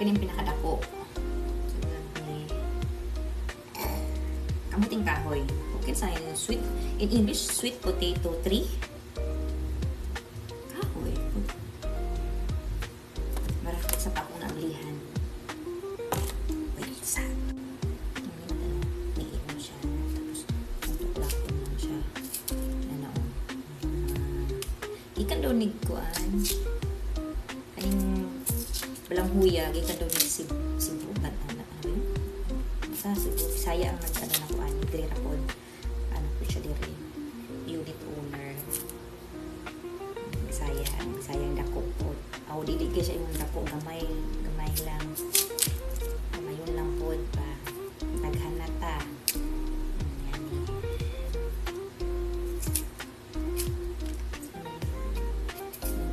Kini pinakadako. Kamuting kahoy. Okay sa sweet, in English, sweet potato tree. Kahoy. Marakot sa pakong naglihan. Wait, sa. Niinom siya. Tapos, tuklak lang siya. Ano. Ikan daw nigkuan. Kaning balang huya, ikan daw nig sibugan. Ano yun? Sa Cebu, Bisaya ang nag-ano na kuan. Dire rapod. Ano po siya dire. Unit owner. Bisaya ang dako po. Aw dili siya yung dako gamay lang. Gamayon lang po pa. Naghanata. Yan.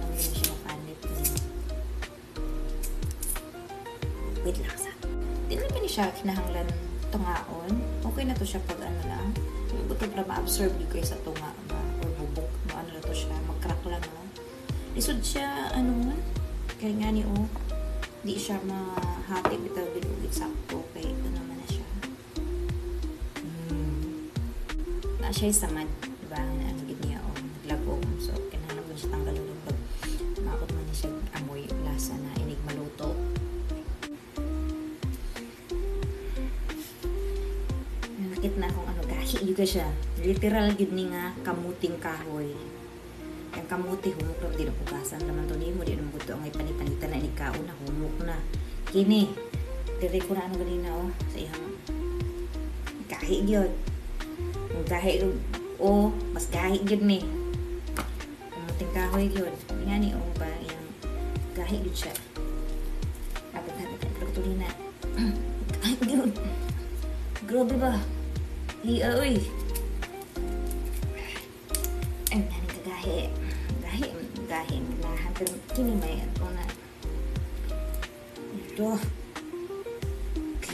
Ano siya mapanit. Wait lang sa. Di naman siya kinahanglan tungaon. Okay na to siya pag ano lang. Buto para ma-absorb yung kayo sa tunga ba? Or bubok. Ano na to siya. Mag-crack lang no? Lisod siya, ano kaya nga ni di siya mahati bitaw binulit sakto. Kaya ito naman na siya. Na siya yung samad. Diba? Ano gid niya naglagom. So, kinahanglan mo siya tanggalon pag makot man siya amoy lasa na inig maluto. Nakit na akong ano, gahi juga siya. Literal gid ni nga kamuting kahoy. Yung kamuti humok di na pugasan naman to nimo di na mo ang ipanitan na ikaw na humok na. Kini dire ko na ano ganina sa iyang gahi gyud. Ang gahi mas gahi gyud ni. Kamuting kahoy gyud. Nga ni ba yang gahi gyud siya. Dapat produkto ni na. Gahi gyud. Grabe ba? Iya, uy. Ay, nanin ka gahi. Gahi. Nahan. Pero kini may ito na. Ito.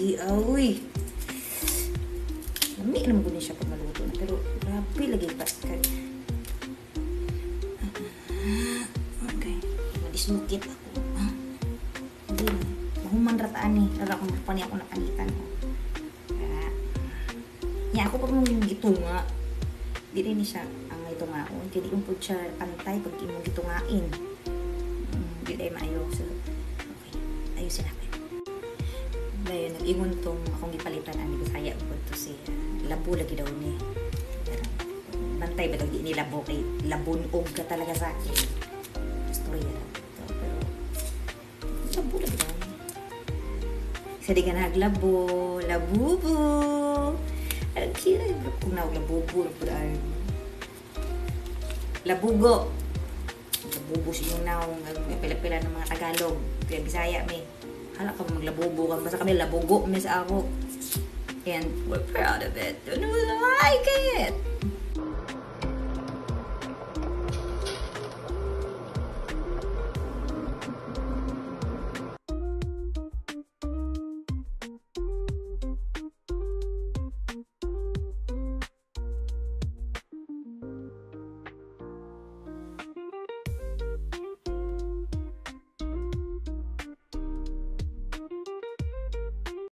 Iya, uy. Lami naman ko niya siya pag maluto na. Pero grabe lagi pa. Okay. Madismukit ako. Hindi na. Mahuman rataan eh. Lalo akong pa niya ako nakanitan ko. Nya ako pag mong gitunga, di rin siya ang may tungaon. Kaya di po siya pantay pag imong gitungain. Di tayo maayo. So, okay. Ayusin natin. Dahil nag-ingon tong akong gipalitan ang Bisaya po to si labo lagi daw ni. Bantay ba daw di ni labo kay labunog ka talaga sa akin. Storya lang ito. Pero labo lagi daw ni. Sa di ka naglabo, labubo. Ang kira yung kung labugo labugo siya yung naong pila-pila ng mga Tagalog kaya Bisaya may hala ka maglabugo ka basta kami labugo may sa ako and we're proud of it and we like it.